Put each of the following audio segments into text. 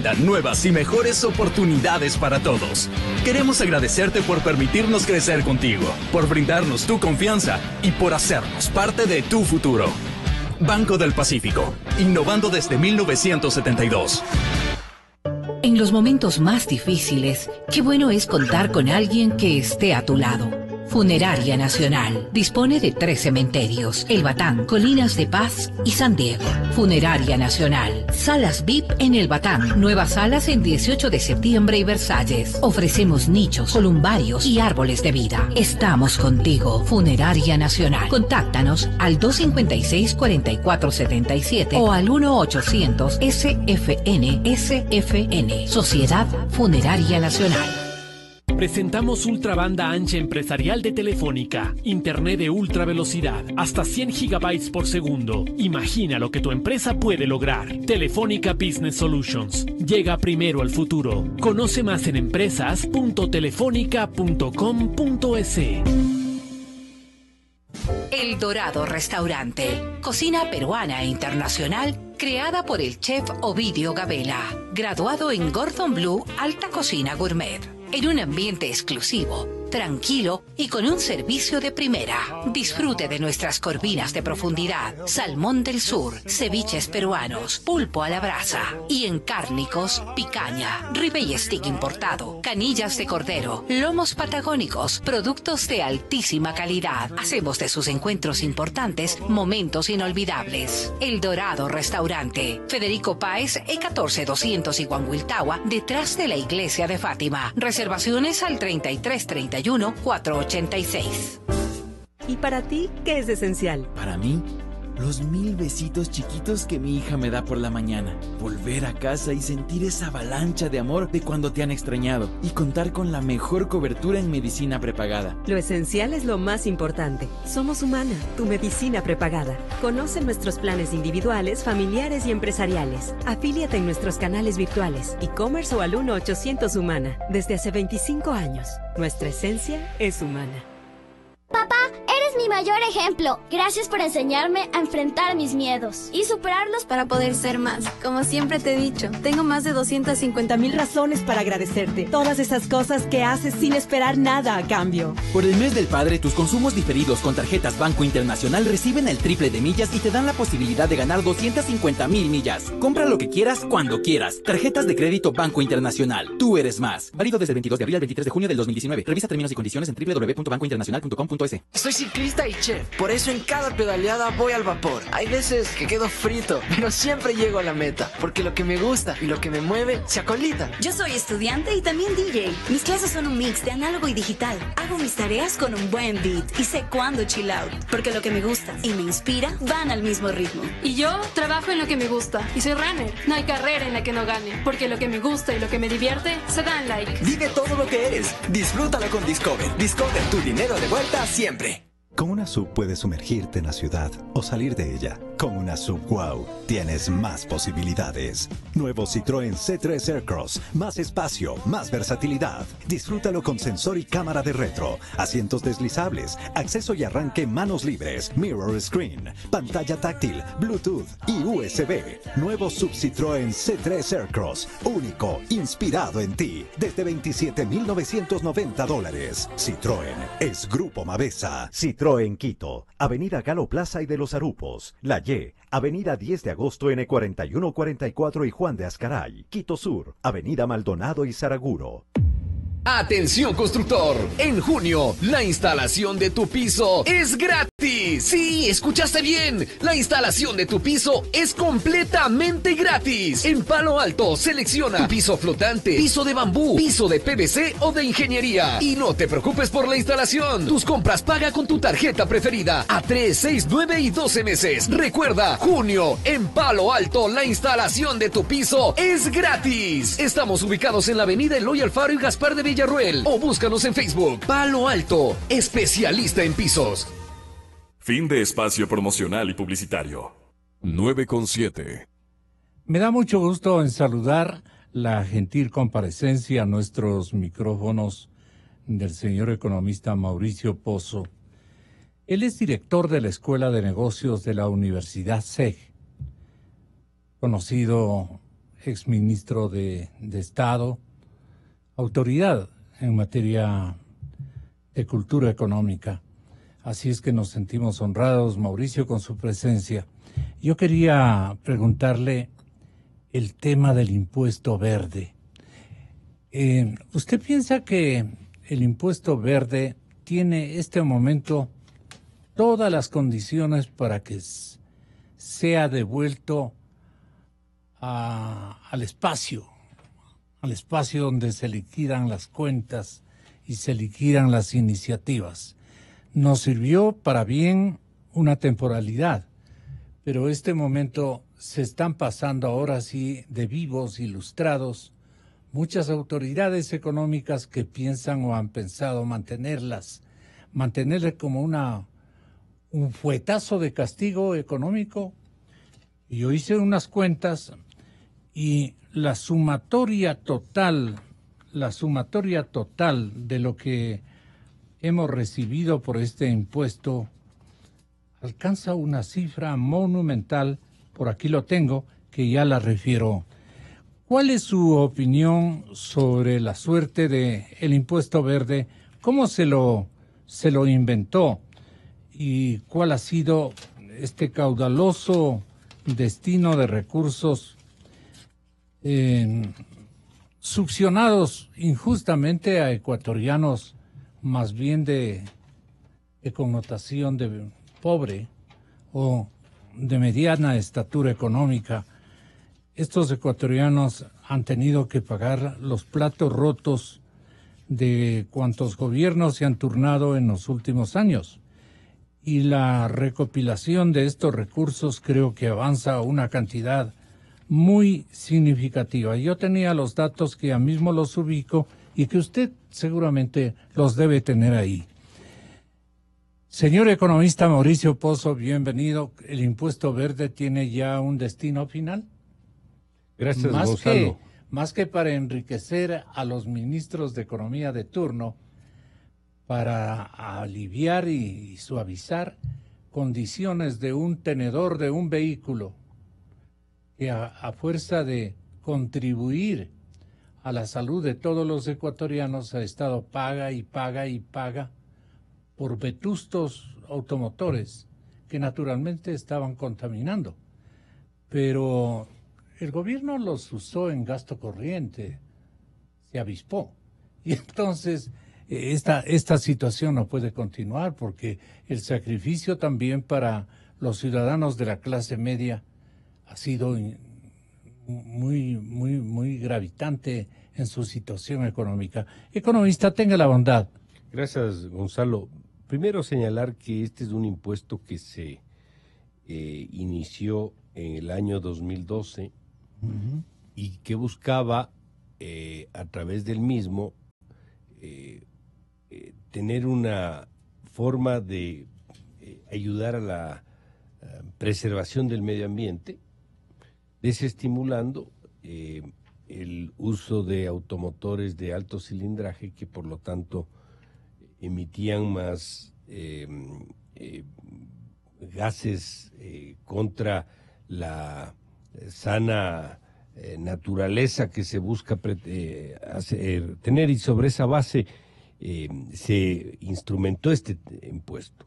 brinda nuevas y mejores oportunidades para todos. Queremos agradecerte por permitirnos crecer contigo, por brindarnos tu confianza y por hacernos parte de tu futuro. Banco del Pacífico, innovando desde 1972. En los momentos más difíciles, qué bueno es contar con alguien que esté a tu lado. Funeraria Nacional dispone de 3 cementerios: El Batán, Colinas de Paz y San Diego. Funeraria Nacional, salas VIP en El Batán, nuevas salas en 18 de septiembre y Versalles. Ofrecemos nichos, columbarios y árboles de vida. Estamos contigo, Funeraria Nacional. Contáctanos al 256-4477 o al 1-800-SFN. Sociedad Funeraria Nacional. Presentamos ultra banda ancha empresarial de Telefónica. Internet de ultra velocidad, hasta 100 gigabytes por segundo. Imagina lo que tu empresa puede lograr. Telefónica Business Solutions. Llega primero al futuro. Conoce más en empresas.telefonica.com.es. El Dorado Restaurante. Cocina peruana e internacional creada por el chef Ovidio Gabela. Graduado en Gordon Blue Alta Cocina Gourmet. En un ambiente exclusivo, tranquilo y con un servicio de primera. Disfrute de nuestras corvinas de profundidad, salmón del sur, ceviches peruanos, pulpo a la brasa y en cárnicos, picaña, ribeye stick importado, canillas de cordero, lomos patagónicos, productos de altísima calidad. Hacemos de sus encuentros importantes momentos inolvidables. El Dorado Restaurante, Federico Páez, E14200 y Huanhuiltahua, detrás de la iglesia de Fátima. Reservaciones al 3331 486. ¿Y para ti qué es esencial? Para mí, los 1000 besitos chiquitos que mi hija me da por la mañana. Volver a casa y sentir esa avalancha de amor de cuando te han extrañado. Y contar con la mejor cobertura en medicina prepagada. Lo esencial es lo más importante. Somos Humana, tu medicina prepagada. Conoce nuestros planes individuales, familiares y empresariales. Afíliate en nuestros canales virtuales, e-commerce o al 1-800 Humana. Desde hace 25 años, nuestra esencia es humana. Papá, eres mi mayor ejemplo. Gracias por enseñarme a enfrentar mis miedos y superarlos para poder ser más. Como siempre te he dicho, tengo más de 250,000 razones para agradecerte. Todas esas cosas que haces sin esperar nada a cambio. Por el mes del padre, tus consumos diferidos con tarjetas Banco Internacional reciben el triple de millas y te dan la posibilidad de ganar 250,000 millas. Compra lo que quieras, cuando quieras. Tarjetas de crédito Banco Internacional. Tú eres más. Válido desde el 22 de abril al 23 de junio del 2019. Revisa términos y condiciones en www.bancointernacional.com.es. Soy ciclista y chef, por eso en cada pedaleada voy al vapor. Hay veces que quedo frito, pero siempre llego a la meta, porque lo que me gusta y lo que me mueve se acolitan. Yo soy estudiante y también DJ. Mis clases son un mix de análogo y digital. Hago mis tareas con un buen beat y sé cuándo chill out, porque lo que me gusta y me inspira van al mismo ritmo. Y yo trabajo en lo que me gusta y soy runner. No hay carrera en la que no gane, porque lo que me gusta y lo que me divierte se dan like. Vive todo lo que eres, disfrútalo con Discover. Discover, tu dinero de vuelta siempre. Con una SUV puedes sumergirte en la ciudad o salir de ella. Con una SUV Wow tienes más posibilidades. Nuevo Citroën C3 Aircross. Más espacio, más versatilidad. Disfrútalo con sensor y cámara de retro. Asientos deslizables, acceso y arranque manos libres. Mirror screen, pantalla táctil, Bluetooth y USB. Nuevo Sub Citroën C3 Aircross. Único, inspirado en ti. Desde $27,990. Citroën es Grupo Mavesa. Citroën Quito, Avenida Galo Plaza y de los Arupos. La Y, Avenida 10 de Agosto N4144 y Juan de Azcaray. Quito Sur, Avenida Maldonado y Saraguro. Atención constructor, en junio la instalación de tu piso es gratis. Sí, escuchaste bien, la instalación de tu piso es completamente gratis. En Palo Alto selecciona tu piso flotante, piso de bambú, piso de PVC o de ingeniería. Y no te preocupes por la instalación, tus compras paga con tu tarjeta preferida a 3, 6, 9 y 12 meses. Recuerda, junio, en Palo Alto la instalación de tu piso es gratis. Estamos ubicados en la avenida Eloy Alfaro y Gaspar de Villarroel o búscanos en Facebook. Palo Alto, especialista en pisos. Fin de espacio promocional y publicitario. 9:07. Me da mucho gusto en saludar la gentil comparecencia a nuestros micrófonos del señor economista Mauricio Pozo. Él es director de la Escuela de Negocios de la Universidad SEG, conocido exministro de Estado, autoridad en materia de cultura económica. Así es que nos sentimos honrados, Mauricio, con su presencia. Yo quería preguntarle el tema del impuesto verde. ¿Usted piensa que el impuesto verde tiene este momento todas las condiciones para que sea devuelto al espacio donde se liquidan las cuentas y se liquidan las iniciativas? Nos sirvió para bien una temporalidad, pero este momento se están pasando ahora sí de vivos, ilustrados, muchas autoridades económicas que piensan o han pensado mantenerle como un fuetazo de castigo económico. Yo hice unas cuentas y la sumatoria total de lo que hemos recibido por este impuesto alcanza una cifra monumental, por aquí lo tengo, que ya la refiero. ¿Cuál es su opinión sobre la suerte del impuesto verde? ¿Cómo se lo inventó? ¿Y cuál ha sido este caudaloso destino de recursos succionados injustamente a ecuatorianos más bien de connotación de pobre o de mediana estatura económica? Estos ecuatorianos han tenido que pagar los platos rotos de cuantos gobiernos se han turnado en los últimos años. Y la recopilación de estos recursos creo que avanza a una cantidad muy significativa. Yo tenía los datos que ya mismo los ubico y que usted seguramente los debe tener ahí. Señor economista Mauricio Pozo, bienvenido. ¿El impuesto verde tiene ya un destino final? Gracias, Gonzalo. Más que para enriquecer a los ministros de Economía de turno, para aliviar y suavizar condiciones de un tenedor de un vehículo que a fuerza de contribuir a la salud de todos los ecuatorianos ha estado paga y paga y paga por vetustos automotores que naturalmente estaban contaminando. Pero el gobierno los usó en gasto corriente, se avispó. Y entonces esta situación no puede continuar porque el sacrificio también para los ciudadanos de la clase media ha sido muy gravitante en su situación económica. Economista, tenga la bondad. Gracias, Gonzalo. Primero señalar que este es un impuesto que se inició en el año 2012 y que buscaba a través del mismo tener una forma de ayudar a la preservación del medio ambiente, desestimulando el uso de automotores de alto cilindraje que por lo tanto emitían más gases contra la sana naturaleza que se busca tener, y sobre esa base se instrumentó este impuesto.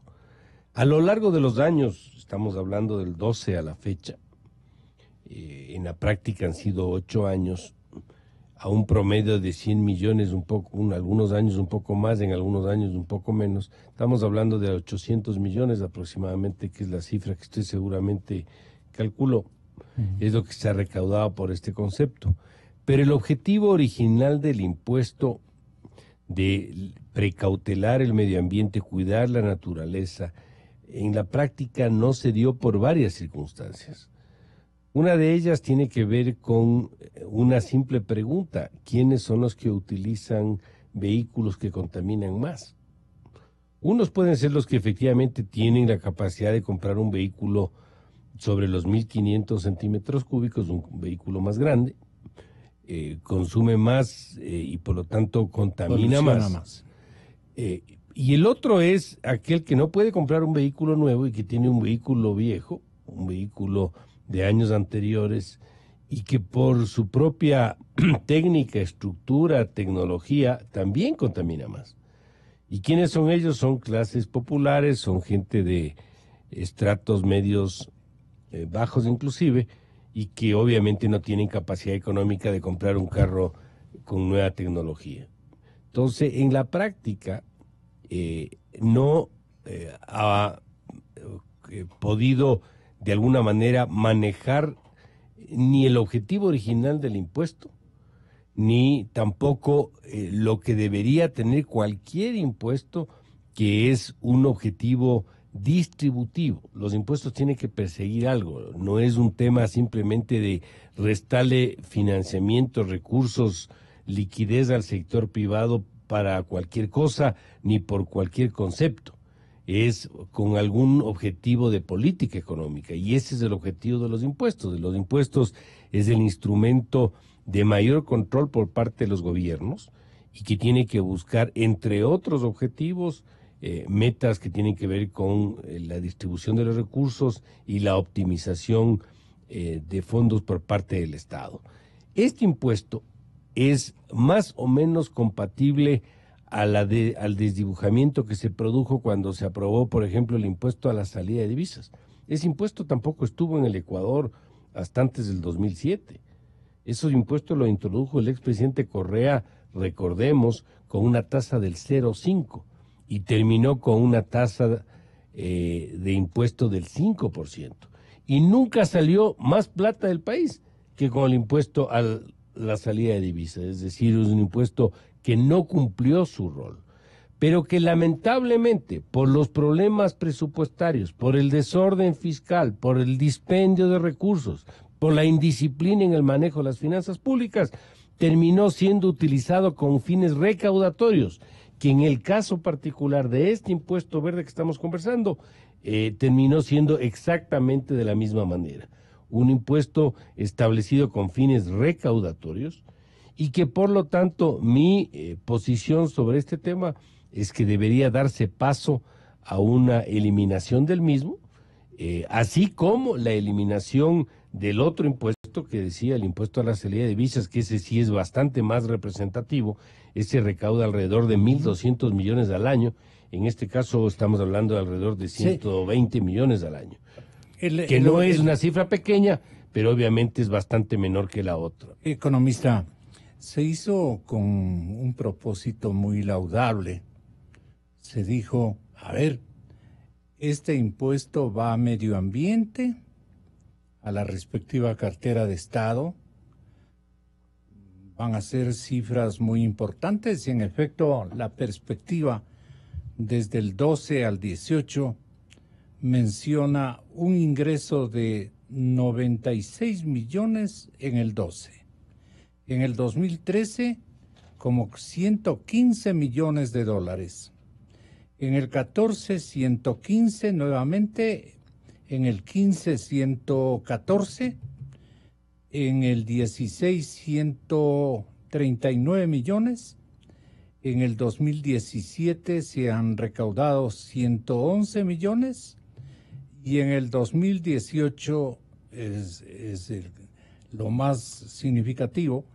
A lo largo de los años, estamos hablando del 12 a la fecha, en la práctica han sido 8 años, a un promedio de 100 millones, algunos años un poco más, en algunos años un poco menos. Estamos hablando de 800 millones aproximadamente, que es la cifra que usted seguramente calculó. Es lo que se ha recaudado por este concepto. Pero el objetivo original del impuesto de precautelar el medio ambiente, cuidar la naturaleza, en la práctica no se dio por varias circunstancias. Una de ellas tiene que ver con una simple pregunta: ¿quiénes son los que utilizan vehículos que contaminan más? Unos pueden ser los que efectivamente tienen la capacidad de comprar un vehículo sobre los 1.500 centímetros cúbicos, un vehículo más grande, consume más y por lo tanto contamina más. Y el otro es aquel que no puede comprar un vehículo nuevo y que tiene un vehículo viejo, un vehículo de años anteriores, y que por su propia técnica, estructura, tecnología, también contamina más. ¿Y quiénes son ellos? Son clases populares, son gente de estratos medios bajos inclusive, y que obviamente no tienen capacidad económica de comprar un carro con nueva tecnología. Entonces, en la práctica, no ha podido de alguna manera manejar ni el objetivo original del impuesto, ni tampoco lo que debería tener cualquier impuesto, que es un objetivo distributivo. Los impuestos tienen que perseguir algo, no es un tema simplemente de restarle financiamiento, recursos, liquidez al sector privado para cualquier cosa, ni por cualquier concepto. Es con algún objetivo de política económica, y ese es el objetivo de los impuestos. De los impuestos es el instrumento de mayor control por parte de los gobiernos, y que tiene que buscar, entre otros objetivos, metas que tienen que ver con la distribución de los recursos y la optimización de fondos por parte del Estado. Este impuesto es más o menos compatible al desdibujamiento que se produjo cuando se aprobó, por ejemplo, el impuesto a la salida de divisas. Ese impuesto tampoco estuvo en el Ecuador hasta antes del 2007. Esos impuestos lo introdujo el expresidente Correa, recordemos, con una tasa del 0,5%, y terminó con una tasa de impuesto del 5%. Y nunca salió más plata del país que con el impuesto a la salida de divisas. Es decir, es un impuesto que no cumplió su rol, pero que lamentablemente, por los problemas presupuestarios, por el desorden fiscal, por el dispendio de recursos, por la indisciplina en el manejo de las finanzas públicas, terminó siendo utilizado con fines recaudatorios, que en el caso particular de este impuesto verde que estamos conversando, terminó siendo exactamente de la misma manera. Un impuesto establecido con fines recaudatorios, y que por lo tanto mi posición sobre este tema es que debería darse paso a una eliminación del mismo, así como la eliminación del otro impuesto que decía, el impuesto a la salida de divisas, que ese sí es bastante más representativo. Ese recauda alrededor de 1.200 millones al año. En este caso estamos hablando de alrededor de 120 millones al año. Que no es una cifra pequeña, pero obviamente es bastante menor que la otra. Economista, se hizo con un propósito muy laudable. Se dijo, a ver, este impuesto va a medio ambiente, a la respectiva cartera de Estado. Van a ser cifras muy importantes y en efecto la perspectiva desde el 12 al 18 menciona un ingreso de 96 millones en el 12. En el 2013 como 115 millones de dólares. En el 14 115 nuevamente. En el 15, 114, en el 16, 139 millones, en el 2017 se han recaudado 111 millones, y en el 2018 es lo más significativo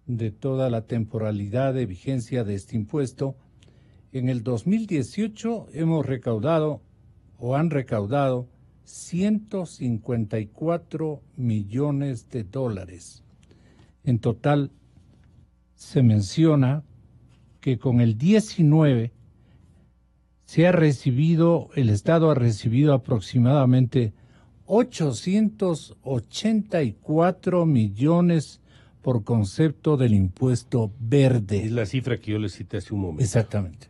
de toda la temporalidad de vigencia de este impuesto. En el 2018 hemos recaudado, o han recaudado, 154 millones de dólares. En total, se menciona que con el 19 el Estado ha recibido aproximadamente 884 millones por concepto del impuesto verde. Es la cifra que yo le cité hace un momento. Exactamente.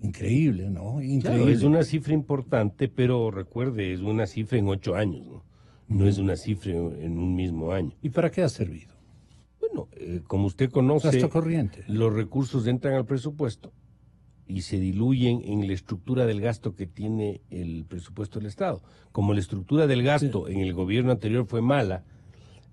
Increíble, ¿no? Increíble. Claro, es una cifra importante, pero recuerde, es una cifra en 8 años, ¿no? No es una cifra en un mismo año. ¿Y para qué ha servido? Bueno, como usted conoce, gasto corriente. Los recursos entran al presupuesto y se diluyen en la estructura del gasto que tiene el presupuesto del Estado. Como la estructura del gasto en el gobierno anterior fue mala,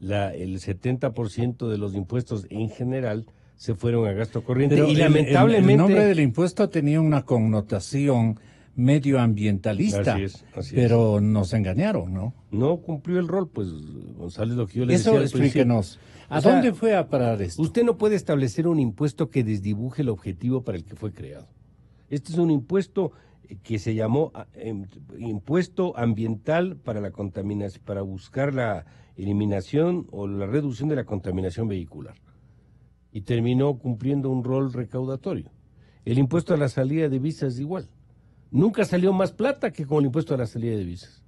el 70% de los impuestos en general se fueron a gasto corriente. Pero y lamentablemente el nombre del impuesto tenía una connotación medioambientalista. Así pero es. Nos engañaron, ¿no? No cumplió el rol, pues, González, lo que yo le decía al principio. Explíquenos. ¿A dónde fue a parar esto? Usted no puede establecer un impuesto que desdibuje el objetivo para el que fue creado. Este es un impuesto que se llamó impuesto ambiental para la contaminación, para buscar la eliminación o la reducción de la contaminación vehicular. Y terminó cumpliendo un rol recaudatorio. El impuesto a la salida de divisas es igual. Nunca salió más plata que con el impuesto a la salida de divisas.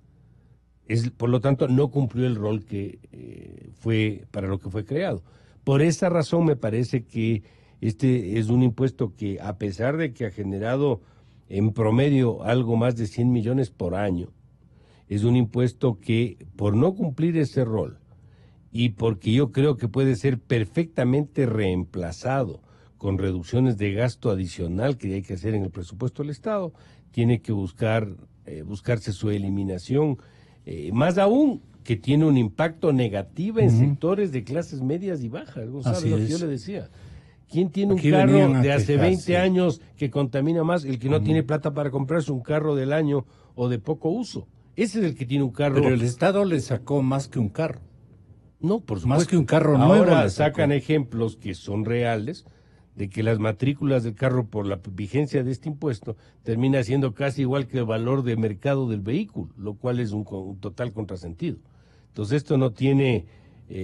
Por lo tanto, no cumplió el rol que fue para lo que fue creado. Por esa razón me parece que este es un impuesto que, a pesar de que ha generado en promedio algo más de 100 millones por año, es un impuesto que, por no cumplir ese rol, y porque yo creo que puede ser perfectamente reemplazado con reducciones de gasto adicional que hay que hacer en el presupuesto del Estado, tiene que buscarse su eliminación, más aún que tiene un impacto negativo en sectores de clases medias y bajas. ¿Sabes lo que yo le decía? ¿Quién tiene un carro de hace 20 años que contamina más? El que no tiene plata para comprarse un carro del año o de poco uso. Ese es el que tiene un carro. Pero el Estado le sacó más que un carro. No, por supuesto. Más que un carro nuevo. Ahora sacan ejemplos que son reales de que las matrículas del carro, por la vigencia de este impuesto, termina siendo casi igual que el valor de mercado del vehículo, lo cual es un total contrasentido. Entonces esto no tiene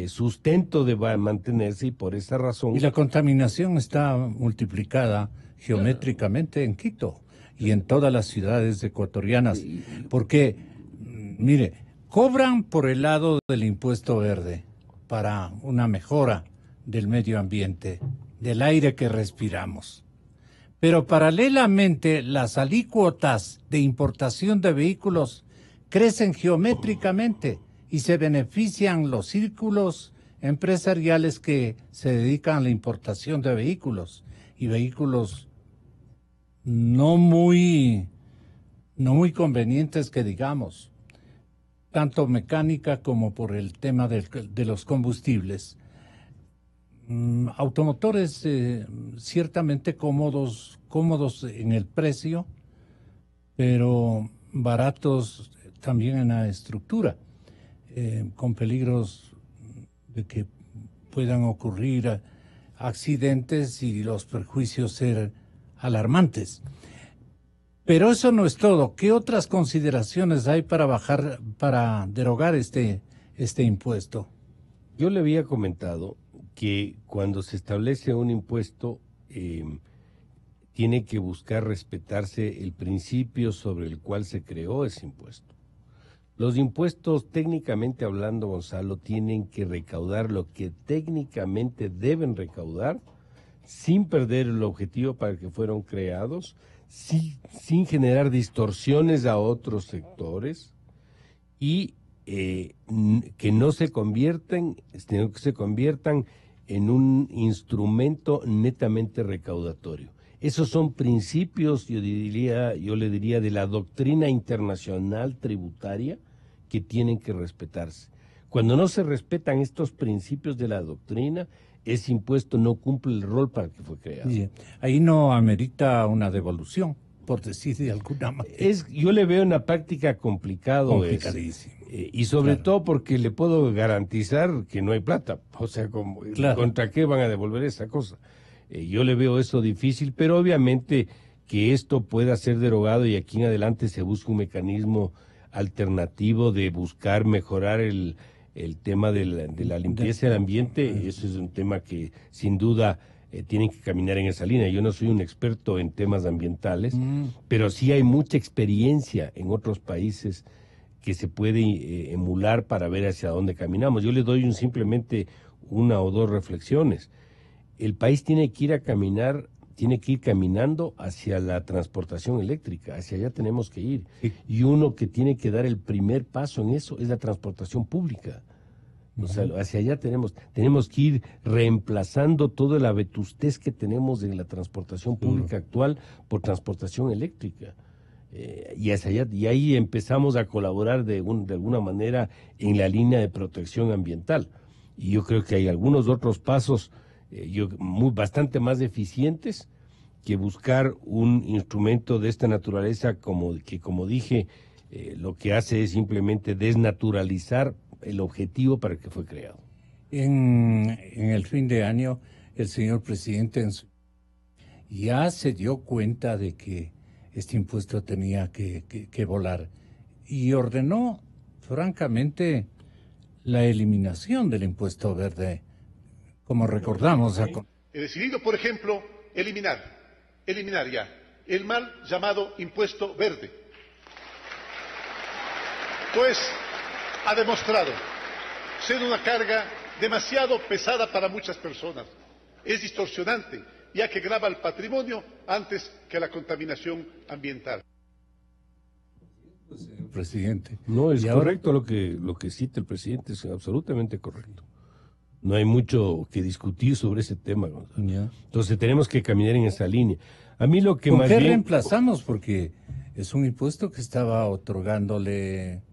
sustento de mantenerse, y por esa razón... Y la contaminación está multiplicada geométricamente en Quito y en todas las ciudades ecuatorianas, porque, mire, cobran por el lado del impuesto verde para una mejora del medio ambiente, del aire que respiramos. Pero paralelamente las alícuotas de importación de vehículos crecen geométricamente y se benefician los círculos empresariales que se dedican a la importación de vehículos, y vehículos no muy convenientes que digamos, tanto mecánica como por el tema de los combustibles. Automotores ciertamente cómodos en el precio, pero baratos también en la estructura, con peligros de que puedan ocurrir accidentes y los perjuicios ser alarmantes. Pero eso no es todo. ¿Qué otras consideraciones hay para derogar este impuesto? Yo le había comentado que cuando se establece un impuesto tiene que buscar respetarse el principio sobre el cual se creó ese impuesto. Los impuestos, técnicamente hablando, Gonzalo, tienen que recaudar lo que técnicamente deben recaudar, sin perder el objetivo para el que fueron creados, sin generar distorsiones a otros sectores, y que no se conviertan, sino que se conviertan en un instrumento netamente recaudatorio. Esos son principios, yo le diría, de la doctrina internacional tributaria que tienen que respetarse. Cuando no se respetan estos principios de la doctrina, ese impuesto no cumple el rol para el que fue creado. Sí, ahí no amerita una devolución, por decir de alguna manera. Yo le veo una práctica complicadísima. Y sobre todo porque le puedo garantizar que no hay plata. O sea, ¿contra qué van a devolver esa cosa? Yo le veo eso difícil, pero obviamente que esto pueda ser derogado y aquí en adelante se busca un mecanismo alternativo de buscar mejorar el tema de la limpieza del ambiente. Eso es un tema que sin duda tienen que caminar en esa línea. Yo no soy un experto en temas ambientales, pero sí hay mucha experiencia en otros países que se puede emular para ver hacia dónde caminamos. Yo le doy simplemente una o dos reflexiones. El país tiene que ir caminando hacia la transportación eléctrica, hacia allá tenemos que ir. Sí. Y uno que tiene que dar el primer paso en eso es la transportación pública. O sea, hacia allá tenemos que ir reemplazando toda la vetustez que tenemos en la transportación pública actual por transportación eléctrica. Y hacia allá, y ahí empezamos a colaborar de alguna manera en la línea de protección ambiental. Y yo creo que hay algunos otros pasos bastante más eficientes que buscar un instrumento de esta naturaleza como dije, lo que hace es simplemente desnaturalizar el objetivo para el que fue creado. En el fin de año, el señor presidente ya se dio cuenta de que este impuesto tenía que volar y ordenó, francamente, la eliminación del impuesto verde, como recordamos. He decidido, por ejemplo, eliminar ya el mal llamado impuesto verde, pues ha demostrado ser una carga demasiado pesada para muchas personas. Es distorsionante, ya que grava el patrimonio antes que la contaminación ambiental. Presidente. No, es correcto lo que cita el presidente, es absolutamente correcto. No hay mucho que discutir sobre ese tema, Gonzalo. Entonces tenemos que caminar en esa línea. A mí lo que ¿Con más qué bien... reemplazamos? Porque es un impuesto que estaba otorgándole...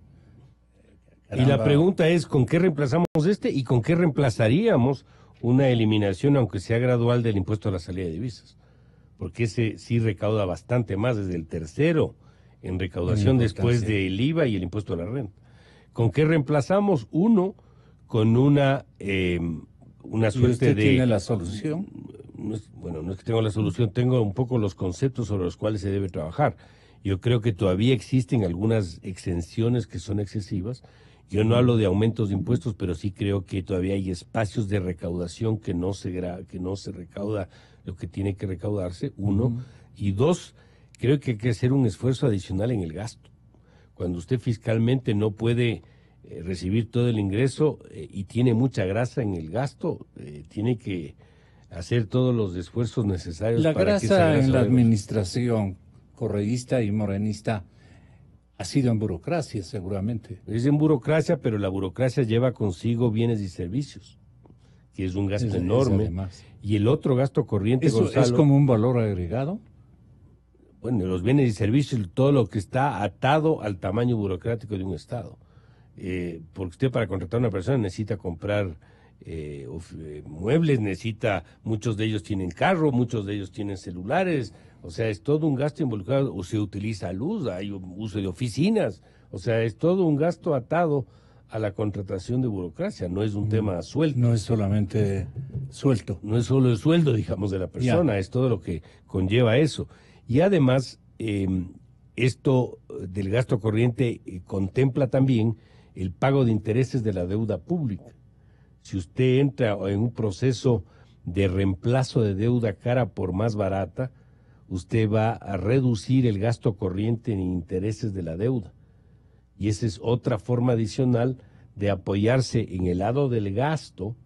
Y la pregunta es, ¿con qué reemplazamos este y con qué reemplazaríamos una eliminación, aunque sea gradual, del impuesto a la salida de divisas? Porque ese sí recauda bastante más, desde el tercero en recaudación después del IVA y el impuesto a la renta. ¿Con qué reemplazamos? Uno, con una suerte usted de... ¿Tiene la solución? No es que tengo la solución, tengo un poco los conceptos sobre los cuales se debe trabajar. Yo creo que todavía existen algunas exenciones que son excesivas. Yo no hablo de aumentos de impuestos, pero sí creo que todavía hay espacios de recaudación que no se recauda lo que tiene que recaudarse, uno. Y dos, creo que hay que hacer un esfuerzo adicional en el gasto. Cuando usted fiscalmente no puede recibir todo el ingreso y tiene mucha grasa en el gasto, tiene que hacer todos los esfuerzos necesarios para que esa grasa en la administración correísta y morenista ha sido en burocracia, seguramente. Es en burocracia, pero la burocracia lleva consigo bienes y servicios, que es un gasto enorme. Y el otro gasto corriente, Gonzalo, ¿es como un valor agregado? Bueno, los bienes y servicios, todo lo que está atado al tamaño burocrático de un Estado. Porque usted, para contratar a una persona, necesita comprar muebles, muchos de ellos tienen carro, muchos de ellos tienen celulares. O sea, es todo un gasto involucrado, o se utiliza luz, hay un uso de oficinas, o sea, es todo un gasto atado a la contratación de burocracia, no es un tema suelto. No es solamente suelto. No es solo el sueldo, digamos, de la persona, es todo lo que conlleva eso. Y además, esto del gasto corriente contempla también el pago de intereses de la deuda pública. Si usted entra en un proceso de reemplazo de deuda cara por más barata, usted va a reducir el gasto corriente en intereses de la deuda. Y esa es otra forma adicional de apoyarse en el lado del gasto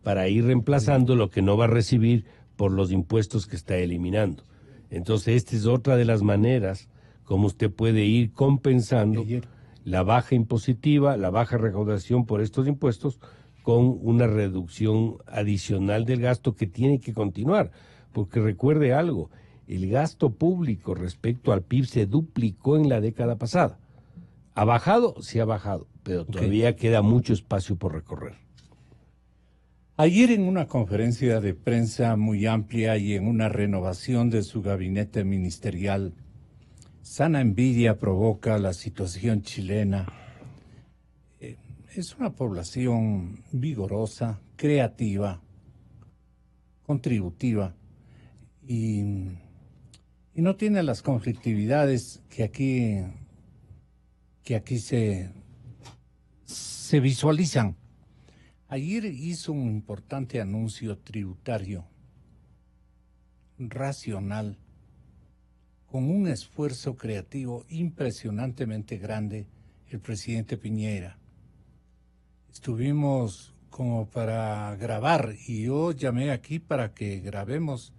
para ir reemplazando lo que no va a recibir por los impuestos que está eliminando. Entonces, esta es otra de las maneras como usted puede ir compensando la baja impositiva, la baja recaudación por estos impuestos, con una reducción adicional del gasto que tiene que continuar. Porque recuerde algo, el gasto público respecto al PIB se duplicó en la década pasada. ¿Ha bajado? Sí ha bajado, pero todavía queda mucho espacio por recorrer. Ayer, en una conferencia de prensa muy amplia y en una renovación de su gabinete ministerial, sana envidia provoca la situación chilena. Es una población vigorosa, creativa, contributiva y no tiene las conflictividades que aquí se visualizan. Ayer hizo un importante anuncio tributario, racional, con un esfuerzo creativo impresionantemente grande, el presidente Piñera. Estuvimos como para grabar y yo llamé aquí para que grabemos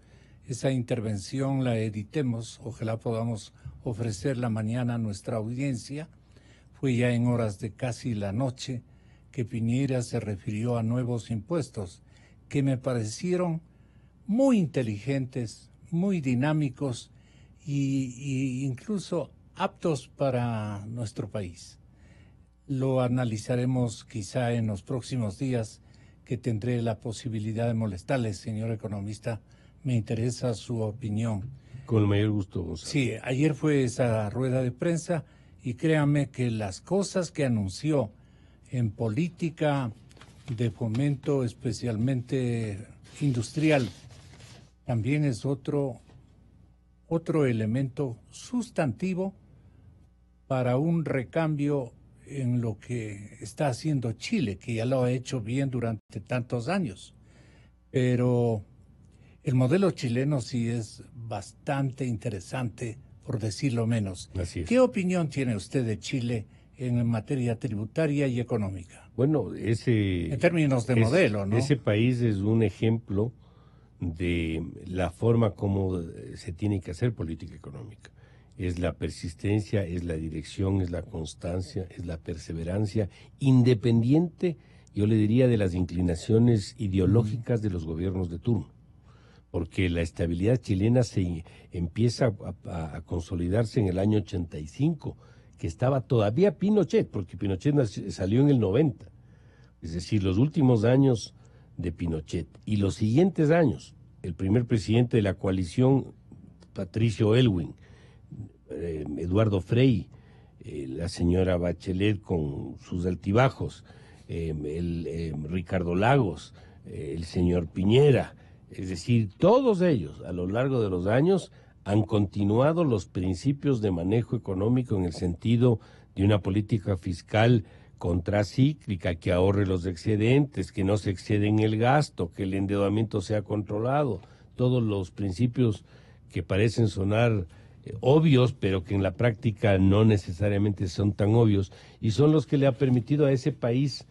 esa intervención, la editemos, ojalá podamos ofrecerla mañana a nuestra audiencia. Fue ya en horas de casi la noche que Piñera se refirió a nuevos impuestos que me parecieron muy inteligentes, muy dinámicos y incluso aptos para nuestro país. Lo analizaremos quizá en los próximos días, que tendré la posibilidad de molestarles, señor economista, me interesa su opinión. Con el mayor gusto, Gonzalo. Sí, ayer fue esa rueda de prensa y créanme que las cosas que anunció en política de fomento especialmente industrial también es otro elemento sustantivo para un recambio en lo que está haciendo Chile, que ya lo ha hecho bien durante tantos años. Pero el modelo chileno sí es bastante interesante, por decirlo menos. Así es. ¿Qué opinión tiene usted de Chile en materia tributaria y económica? Bueno, en términos de modelo, ¿no? Ese país es un ejemplo de la forma como se tiene que hacer política económica. Es la persistencia, es la dirección, es la constancia, es la perseverancia, independiente, yo le diría, de las inclinaciones ideológicas de los gobiernos de turno. Porque la estabilidad chilena se empieza a consolidarse en el año 85, que estaba todavía Pinochet, porque Pinochet salió en el 90. Es decir, los últimos años de Pinochet y los siguientes años, el primer presidente de la coalición, Patricio Aylwin, Eduardo Frei, la señora Bachelet con sus altibajos, Ricardo Lagos, el señor Piñera, es decir, todos ellos a lo largo de los años han continuado los principios de manejo económico en el sentido de una política fiscal contracíclica, que ahorre los excedentes, que no se excede en el gasto, que el endeudamiento sea controlado, todos los principios que parecen sonar obvios, pero que en la práctica no necesariamente son tan obvios, y son los que le ha permitido a ese país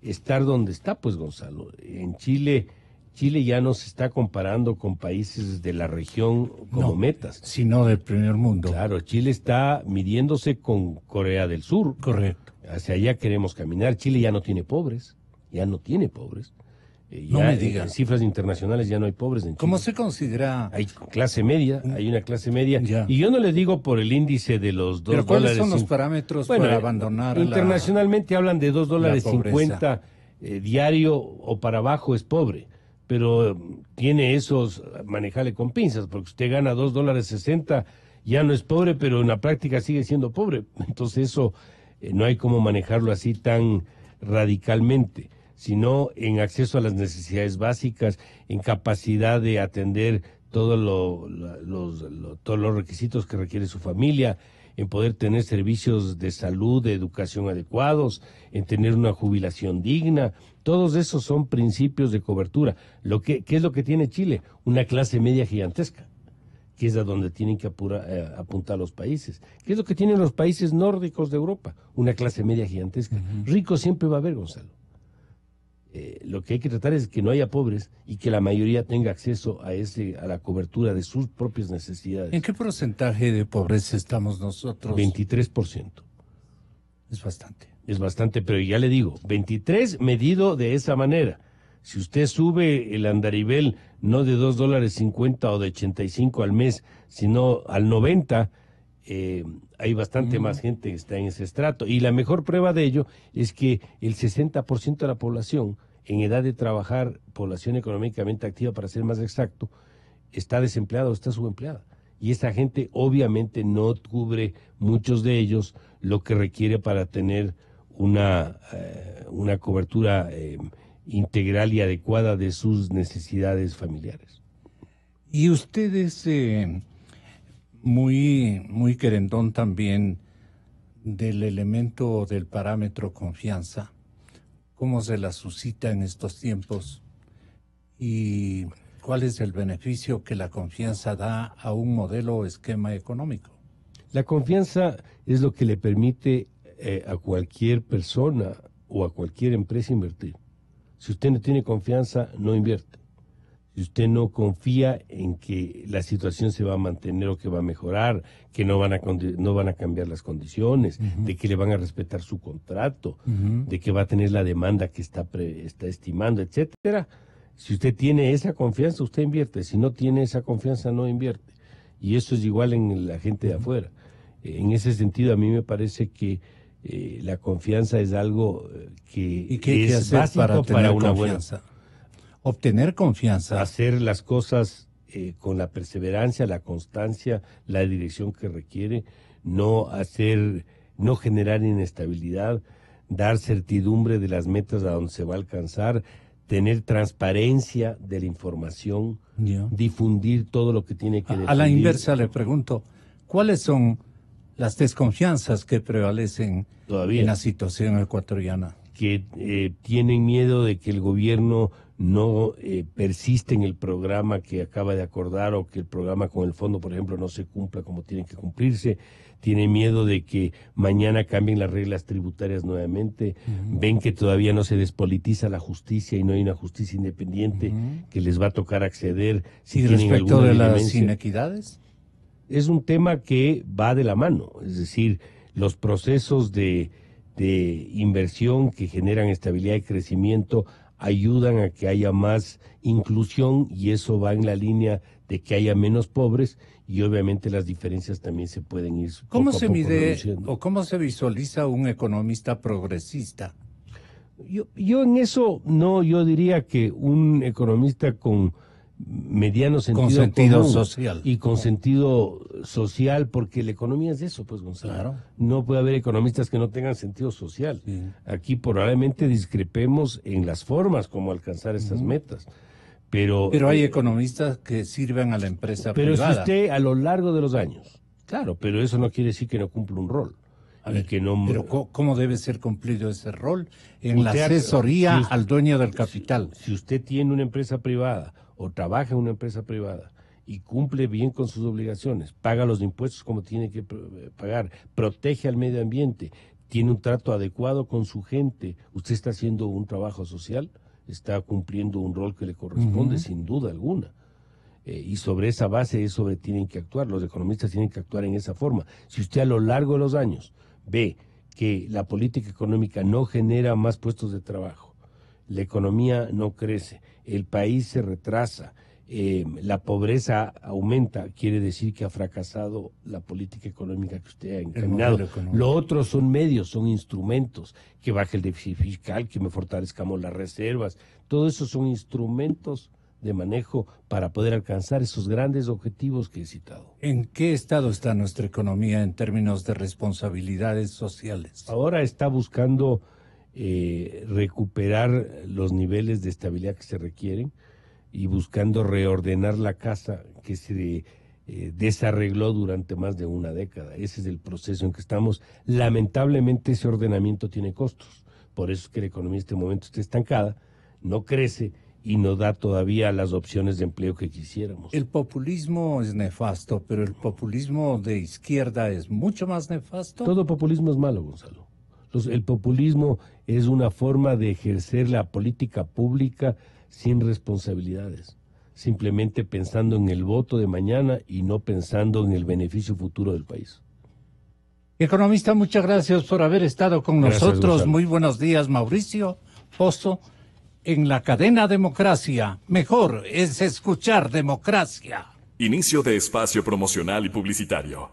estar donde está, pues, Gonzalo. En Chile ya no se está comparando con países de la región como metas, sino del primer mundo. Claro, Chile está midiéndose con Corea del Sur. Correcto. Hacia allá queremos caminar. Chile ya no tiene pobres, No me diga. En cifras internacionales ya no hay pobres en Chile. ¿Cómo se considera? Hay clase media, hay una clase media. Ya. Y yo no le digo por el índice de los $2. ¿Pero cuáles son los parámetros para abandonar internacionalmente hablan de $2.50 diario o para abajo es pobre. Pero tiene esos, manejarle con pinzas, porque usted gana $2.60, ya no es pobre, pero en la práctica sigue siendo pobre. Entonces eso no hay cómo manejarlo así tan radicalmente, sino en acceso a las necesidades básicas, en capacidad de atender todos los requisitos que requiere su familia, en poder tener servicios de salud, de educación adecuados, en tener una jubilación digna. Todos esos son principios de cobertura. ¿Qué es lo que tiene Chile? Una clase media gigantesca, que es a donde tienen que apuntar los países. ¿Qué es lo que tienen los países nórdicos de Europa? Una clase media gigantesca. Rico siempre va a haber, Gonzalo. Lo que hay que tratar es que no haya pobres y que la mayoría tenga acceso a la cobertura de sus propias necesidades. ¿En qué porcentaje de pobreza estamos nosotros? 23%. Es bastante. Es bastante, pero ya le digo, 23 medido de esa manera. Si usted sube el andarivel no de $2.50 o de 85 al mes, sino al 90, hay bastante más gente que está en ese estrato. Y la mejor prueba de ello es que el 60% de la población en edad de trabajar, población económicamente activa para ser más exacto, está desempleada o está subempleada. Y esa gente obviamente no cubre, muchos de ellos, lo que requiere para tener una cobertura integral y adecuada de sus necesidades familiares. Y usted es muy querendón también del elemento del parámetro confianza, cómo se la suscita en estos tiempos y cuál es el beneficio que la confianza da a un modelo o esquema económico. La confianza es lo que le permite a cualquier persona o a cualquier empresa invertir. Si usted no tiene confianza, no invierte. Si usted no confía en que la situación se va a mantener o que va a mejorar, que no van a cambiar las condiciones, de que le van a respetar su contrato, de que va a tener la demanda que está estimando, etcétera. Si usted tiene esa confianza, usted invierte. Si no tiene esa confianza, no invierte. Y eso es igual en la gente de afuera. En ese sentido, a mí me parece que la confianza es algo que es básico para una buena. Obtener confianza. Hacer las cosas con la perseverancia, la constancia, la dirección que requiere, no generar inestabilidad, dar certidumbre de las metas a donde se va a alcanzar, tener transparencia de la información, difundir todo lo que tiene que difundir. A la inversa le pregunto, ¿cuáles son las desconfianzas que prevalecen todavía en la situación ecuatoriana? Que tienen miedo de que el gobierno no persiste en el programa que acaba de acordar, o que el programa con el fondo, por ejemplo, no se cumpla como tiene que cumplirse. Tienen miedo de que mañana cambien las reglas tributarias nuevamente. Ven que todavía no se despolitiza la justicia y no hay una justicia independiente que les va a tocar acceder si ¿Y tienen respecto alguna de las diligencia. inequidades? Es un tema que va de la mano, es decir, los procesos de inversión que generan estabilidad y crecimiento ayudan a que haya más inclusión, y eso va en la línea de que haya menos pobres, y obviamente las diferencias también se pueden ir ¿Cómo poco a se poco mide reduciendo. o cómo se visualiza un economista progresista? Yo en eso no, yo diría que un economista con mediano sentido común social y con sentido social, porque la economía es eso, pues, Gonzalo. Claro. No puede haber economistas que no tengan sentido social. Aquí probablemente discrepemos en las formas como alcanzar esas metas. Pero hay economistas que sirven a la empresa pero privada. si usted a lo largo de los años, claro, pero eso no quiere decir que no cumpla un rol. Pero ¿cómo debe ser cumplido ese rol en la Usted- asesoría si usted- al dueño del capital? Si usted tiene una empresa privada o trabaja en una empresa privada y cumple bien con sus obligaciones, paga los impuestos como tiene que pagar, protege al medio ambiente, tiene un trato adecuado con su gente, usted está haciendo un trabajo social, está cumpliendo un rol que le corresponde, sin duda alguna. Y sobre esa base es sobre tienen que actuar, los economistas tienen que actuar en esa forma. Si usted a lo largo de los años ve que la política económica no genera más puestos de trabajo, la economía no crece, el país se retrasa, la pobreza aumenta, quiere decir que ha fracasado la política económica que usted ha encaminado. modelo económico. Lo otro son medios, son instrumentos, que baje el déficit fiscal, que me fortalezcamos las reservas, todo eso son instrumentos de manejo para poder alcanzar esos grandes objetivos que he citado. ¿En qué estado está nuestra economía en términos de responsabilidades sociales? Ahora está buscando recuperar los niveles de estabilidad que se requieren y buscando reordenar la casa que se desarregló durante más de una década. Ese es el proceso en que estamos. Lamentablemente ese ordenamiento tiene costos. Por eso es que la economía en este momento está estancada, no crece y no da todavía las opciones de empleo que quisiéramos. El populismo es nefasto, pero el populismo de izquierda es mucho más nefasto. Todo populismo es malo, Gonzalo. El populismo es una forma de ejercer la política pública sin responsabilidades, simplemente pensando en el voto de mañana y no pensando en el beneficio futuro del país. Economista, muchas gracias por haber estado con Gracias, nosotros. Gonzalo. Muy buenos días, Mauricio Pozo. En la cadena Democracia, mejor es escuchar Democracia. Inicio de espacio promocional y publicitario.